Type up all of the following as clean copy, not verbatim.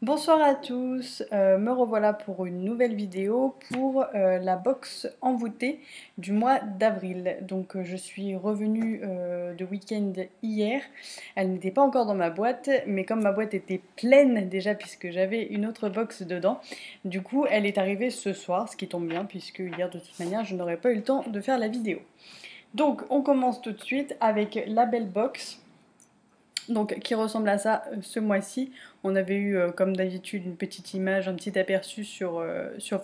Bonsoir à tous, me revoilà pour une nouvelle vidéo pour la box envoûtée du mois d'avril. Donc je suis revenue de week-end hier, elle n'était pas encore dans ma boîte, mais comme ma boîte était pleine déjà puisque j'avais une autre box dedans, du coup elle est arrivée ce soir, ce qui tombe bien puisque hier de toute manière je n'aurais pas eu le temps de faire la vidéo. Donc on commence tout de suite avec la belle box. Donc qui ressemble à ça ce mois-ci. On avait eu comme d'habitude une petite image, un petit aperçu sur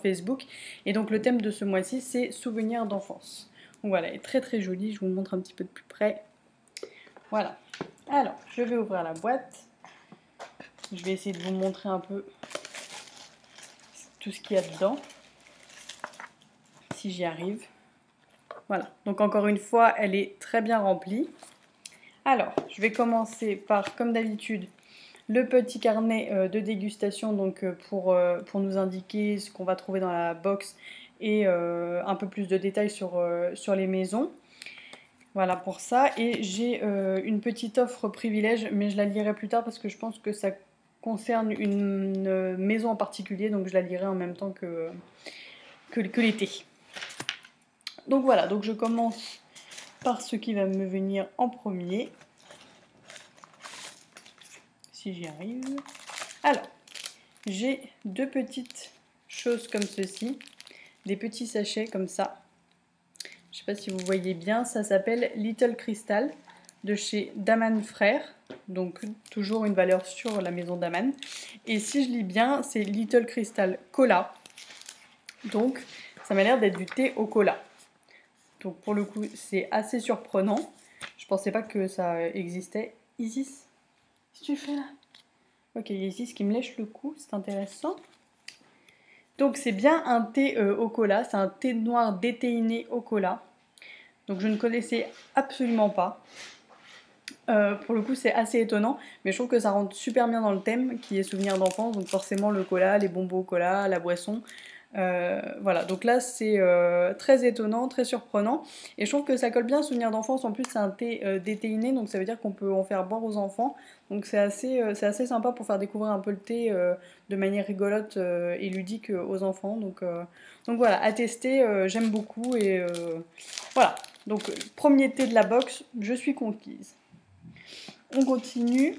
Facebook. Et donc le thème de ce mois-ci c'est souvenirs d'enfance. Donc voilà, elle est très très jolie, je vous montre un petit peu de plus près. Voilà. Alors, je vais ouvrir la boîte. Je vais essayer de vous montrer un peu tout ce qu'il y a dedans. Si j'y arrive. Voilà, donc encore une fois, elle est très bien remplie. Alors, je vais commencer par, comme d'habitude, le petit carnet de dégustation donc, pour nous indiquer ce qu'on va trouver dans la box et un peu plus de détails sur les maisons. Voilà pour ça. Et j'ai une petite offre privilège, mais je la lirai plus tard parce que je pense que ça concerne une maison en particulier, donc je la lirai en même temps que l'été. Donc voilà, donc je commence par ce qui va me venir en premier. Si j'y arrive. Alors, j'ai deux petites choses comme ceci, des petits sachets comme ça. Je ne sais pas si vous voyez bien, ça s'appelle Little Crystal de chez Daman Frères, donc toujours une valeur sur la maison Daman. Et si je lis bien, c'est Little Crystal Cola, donc ça m'a l'air d'être du thé au cola. Donc pour le coup, c'est assez surprenant. Je pensais pas que ça existait. Isis, qu'est-ce que tu fais là? Ok, il y a Isis qui me lèche le cou, c'est intéressant. Donc c'est bien un thé au cola, c'est un thé noir déthéiné au cola. Donc je ne connaissais absolument pas. Pour le coup c'est assez étonnant, mais je trouve que ça rentre super bien dans le thème qui est souvenirs d'enfance, donc forcément le cola, les bonbons au cola, la boisson. Voilà, donc là c'est très étonnant, très surprenant, et je trouve que ça colle bien souvenirs d'enfance. En plus c'est un thé déthéiné, donc ça veut dire qu'on peut en faire boire aux enfants, donc c'est assez sympa pour faire découvrir un peu le thé de manière rigolote et ludique aux enfants. Donc voilà, à tester, j'aime beaucoup, et voilà. Donc premier thé de la box, je suis conquise. On continue.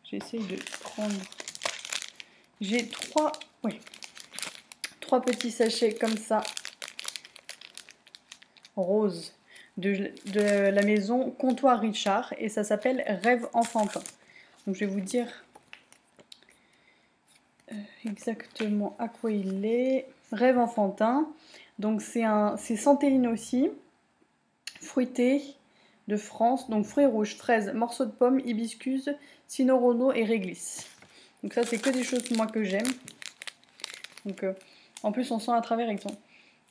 J'essaye de prendre. J'ai trois petits sachets comme ça, rose, de la maison Comptoir Richard, et ça s'appelle Rêve enfantin. Donc je vais vous dire exactement à quoi il est. Rêve enfantin. Donc c'est Santéine aussi, fruité de France, donc fruits rouges, fraises, morceaux de pommes, hibiscus, cinorono et réglisse. Donc ça c'est que des choses moi que j'aime. Donc en plus on sent à travers,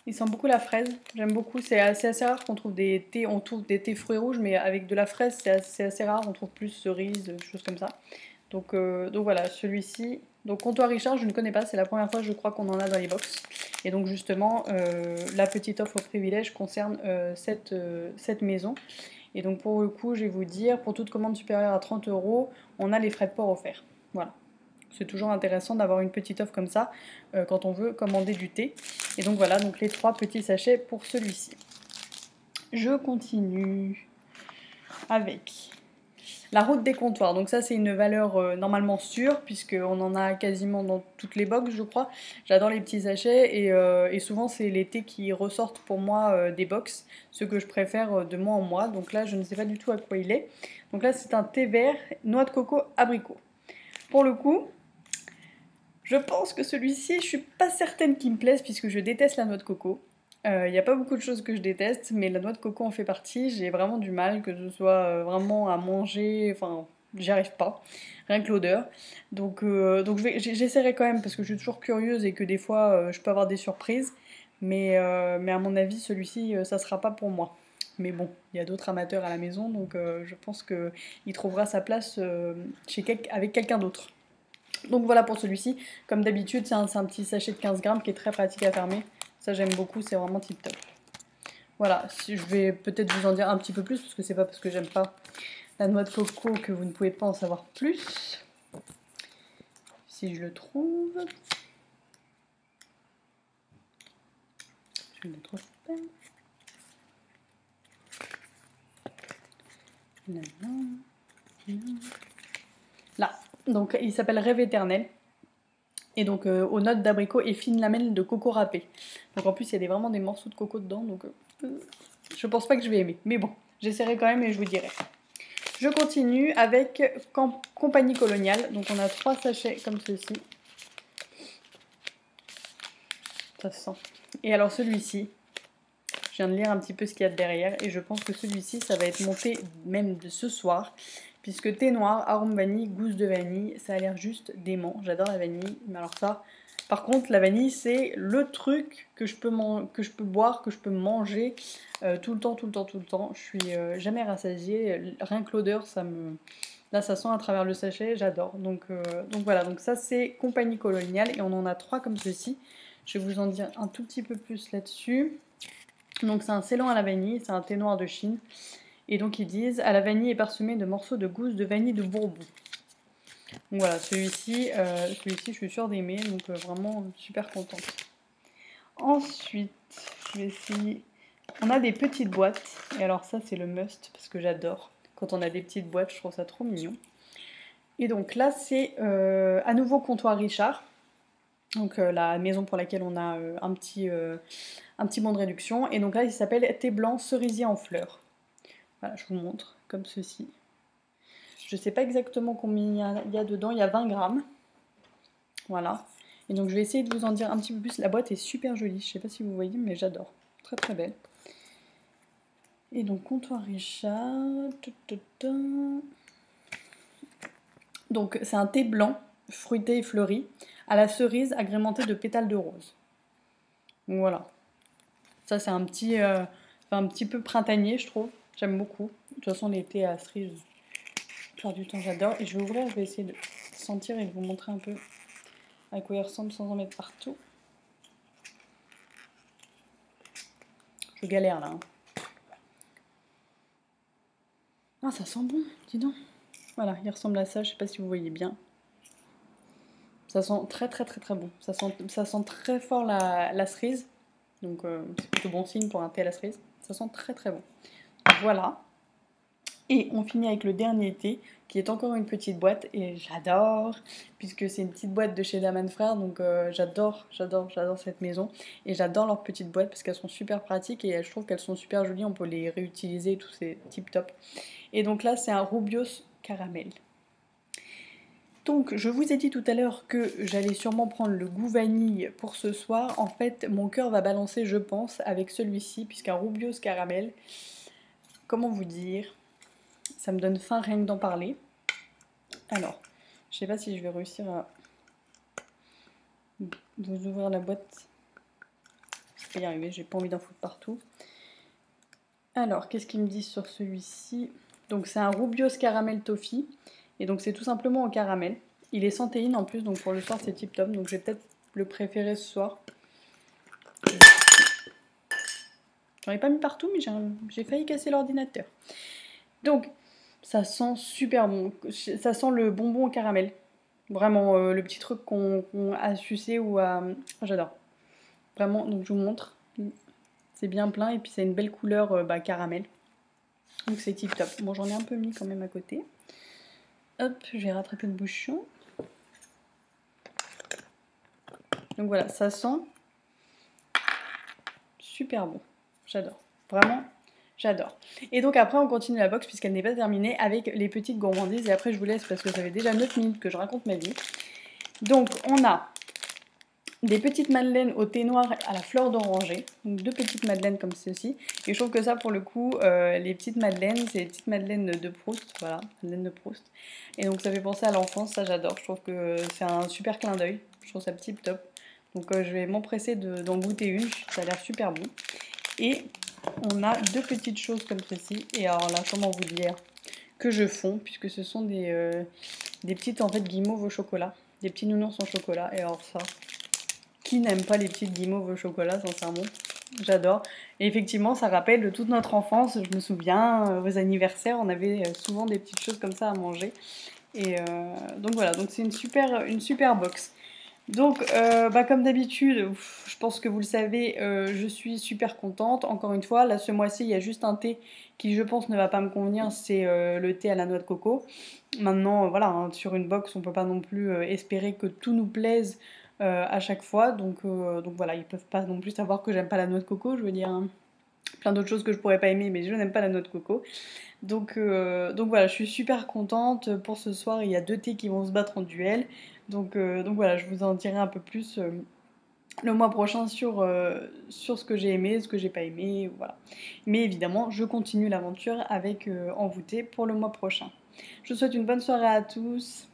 il sent beaucoup la fraise. J'aime beaucoup, c'est assez rare qu'on trouve des thés, on trouve des thés fruits rouges, mais avec de la fraise c'est assez rare, on trouve plus cerise, choses comme ça. Donc voilà, celui-ci. Donc Comptoir Richard, je ne connais pas, c'est la première fois je crois qu'on en a dans les box. Et donc justement, la petite offre au privilège concerne cette maison. Et donc pour le coup, je vais vous dire, pour toute commande supérieure à 30 €, on a les frais de port offerts. Voilà. C'est toujours intéressant d'avoir une petite offre comme ça quand on veut commander du thé. Et donc voilà, donc les trois petits sachets pour celui-ci. Je continue avec la route des comptoirs. Donc ça c'est une valeur normalement sûre puisqu'on en a quasiment dans toutes les box je crois. J'adore les petits sachets et souvent c'est les thés qui ressortent pour moi des box, ceux que je préfère de mois en mois. Donc là je ne sais pas du tout à quoi il est. Donc là c'est un thé vert, noix de coco, abricot. Pour le coup, je pense que celui-ci, je suis pas certaine qu'il me plaise puisque je déteste la noix de coco. Il n'y a pas beaucoup de choses que je déteste, mais la noix de coco en fait partie. J'ai vraiment du mal, que ce soit vraiment à manger, enfin, j'y arrive pas, rien que l'odeur. Donc j'essaierai quand même parce que je suis toujours curieuse et que des fois je peux avoir des surprises. Mais à mon avis, celui-ci, ça sera pas pour moi. Mais bon, il y a d'autres amateurs à la maison, donc je pense qu'il trouvera sa place avec quelqu'un d'autre. Donc voilà pour celui-ci. Comme d'habitude, c'est un petit sachet de 15 grammes qui est très pratique à fermer. Ça j'aime beaucoup, c'est vraiment tip top. Voilà, je vais peut-être vous en dire un petit peu plus parce que c'est pas parce que j'aime pas la noix de coco que vous ne pouvez pas en savoir plus. si je le trouve. Je vais le mettre au super. Là, donc il s'appelle Rêve éternel. Et donc aux notes d'abricot et fine lamelle de coco râpé. Donc en plus il y a vraiment des morceaux de coco dedans, donc je pense pas que je vais aimer. Mais bon, j'essaierai quand même et je vous dirai. Je continue avec Compagnie Coloniale. Donc on a 3 sachets comme ceci. Ça se sent. Et alors celui-ci, je viens de lire un petit peu ce qu'il y a derrière et je pense que celui-ci, ça va être monté même de ce soir. Puisque thé noir, arôme vanille, gousse de vanille, ça a l'air juste dément. J'adore la vanille, mais alors ça... Par contre, la vanille, c'est le truc que je peux boire, que je peux manger tout le temps, tout le temps, tout le temps. Je suis jamais rassasiée. Rien que l'odeur, ça me... Là, ça sent à travers le sachet, j'adore. Donc voilà, donc ça, c'est Compagnie Coloniale. Et on en a 3 comme ceci. Je vais vous en dire un tout petit peu plus là-dessus. Donc c'est un scellant à la vanille, c'est un thé noir de Chine. Et donc ils disent, à la vanille est parsemé de morceaux de gousse de vanille de Bourbon. Donc voilà, celui-ci, je suis sûre d'aimer, donc vraiment super contente. Ensuite, je vais essayer... On a des petites boîtes, et alors ça c'est le must, parce que j'adore. Quand on a des petites boîtes, je trouve ça trop mignon. Et donc là c'est à nouveau Comptoir Richard. Donc la maison pour laquelle on a un petit bon de réduction. Et donc là il s'appelle thé blanc cerisier en fleurs. Voilà, je vous montre, comme ceci. Je ne sais pas exactement combien il y a dedans, il y a 20 grammes. Voilà. Et donc je vais essayer de vous en dire un petit peu plus. La boîte est super jolie, je ne sais pas si vous voyez, mais j'adore. Très très belle. Et donc Comptoir Richard. Donc c'est un thé blanc, fruité et fleuri, à la cerise agrémenté de pétales de rose. Donc voilà. Ça c'est un petit peu printanier, je trouve. J'aime beaucoup. De toute façon les thés à cerise, du temps j'adore. Et je vais ouvrir, je vais essayer de sentir et de vous montrer un peu à quoi il ressemble sans en mettre partout. Je galère là. Hein. Ah, ça sent bon, dis donc. Voilà, il ressemble à ça, je sais pas si vous voyez bien. Ça sent très très très très bon. Ça sent très fort la cerise. Donc c'est plutôt bon signe pour un thé à la cerise. Ça sent très très bon. Donc, voilà. Et on finit avec le dernier thé, qui est encore une petite boîte, et j'adore, puisque c'est une petite boîte de chez Daman Frères, donc j'adore cette maison, et j'adore leurs petites boîtes, parce qu'elles sont super pratiques, et je trouve qu'elles sont super jolies, on peut les réutiliser, tout c'est tip top. Et donc là, c'est un Rubios caramel. Donc, je vous ai dit tout à l'heure que j'allais sûrement prendre le goût vanille pour ce soir. En fait, mon cœur va balancer, je pense, avec celui-ci, puisqu'un Rubios caramel, comment vous dire, ça me donne faim rien que d'en parler. Alors, je sais pas si je vais réussir à vous ouvrir la boîte. Je vais y arriver, j'ai pas envie d'en foutre partout. Alors, qu'est-ce qu'ils me disent sur celui-ci? Donc, c'est un Rubios caramel toffee. Et donc, c'est tout simplement au caramel. Il est sans théine en plus, donc pour le soir, c'est tip top. Donc, je vais peut-être le préférer ce soir. J'en ai pas mis partout, mais j'ai failli casser l'ordinateur. Donc, ça sent super bon. Ça sent le bonbon au caramel. Vraiment, le petit truc qu'on a sucé ou à... Oh, j'adore. Vraiment, donc je vous montre. C'est bien plein et puis c'est une belle couleur caramel. Donc c'est tip top. Bon, j'en ai un peu mis quand même à côté. Hop, je vais rattraper le bouchon. Donc voilà, ça sent super bon. J'adore. Vraiment, j'adore. Et donc après, on continue la box puisqu'elle n'est pas terminée avec les petites gourmandises. Et après, je vous laisse parce que ça fait déjà 9 minutes que je raconte ma vie. Donc, on a des petites madeleines au thé noir à la fleur d'oranger. Donc 2 petites madeleines comme ceci. Et je trouve que ça, pour le coup, les petites madeleines, c'est les petites madeleines de Proust. Voilà, madeleine de Proust. Et donc ça fait penser à l'enfance, ça j'adore. Je trouve que c'est un super clin d'œil. Je trouve ça tip top. Donc je vais m'empresser d'en goûter une. Ça a l'air super bon. Et on a 2 petites choses comme ceci. Et alors là, comment vous dire que je fonds, puisque ce sont des petites en fait guimauves au chocolat. Des petits nounours en chocolat. Et alors ça... Qui n'aime pas les petites guimauves au chocolat, sincèrement? J'adore. Et effectivement, ça rappelle toute notre enfance. Je me souviens, aux anniversaires, on avait souvent des petites choses comme ça à manger. Et donc voilà, donc c'est une super box. Donc, comme d'habitude, je pense que vous le savez, je suis super contente. Encore une fois, là ce mois-ci, il y a juste un thé qui, je pense, ne va pas me convenir, c'est le thé à la noix de coco. Maintenant, voilà, hein, sur une box, on peut pas non plus espérer que tout nous plaise à chaque fois. Donc voilà, ils peuvent pas non plus savoir que j'aime pas la noix de coco. Je veux dire, hein, plein d'autres choses que je pourrais pas aimer, mais je n'aime pas la noix de coco. Donc voilà, je suis super contente. Pour ce soir, il y a 2 thés qui vont se battre en duel. Donc voilà, je vous en dirai un peu plus le mois prochain sur ce que j'ai aimé, ce que j'ai pas aimé, voilà. Mais évidemment, je continue l'aventure avec Envoûté pour le mois prochain. Je vous souhaite une bonne soirée à tous.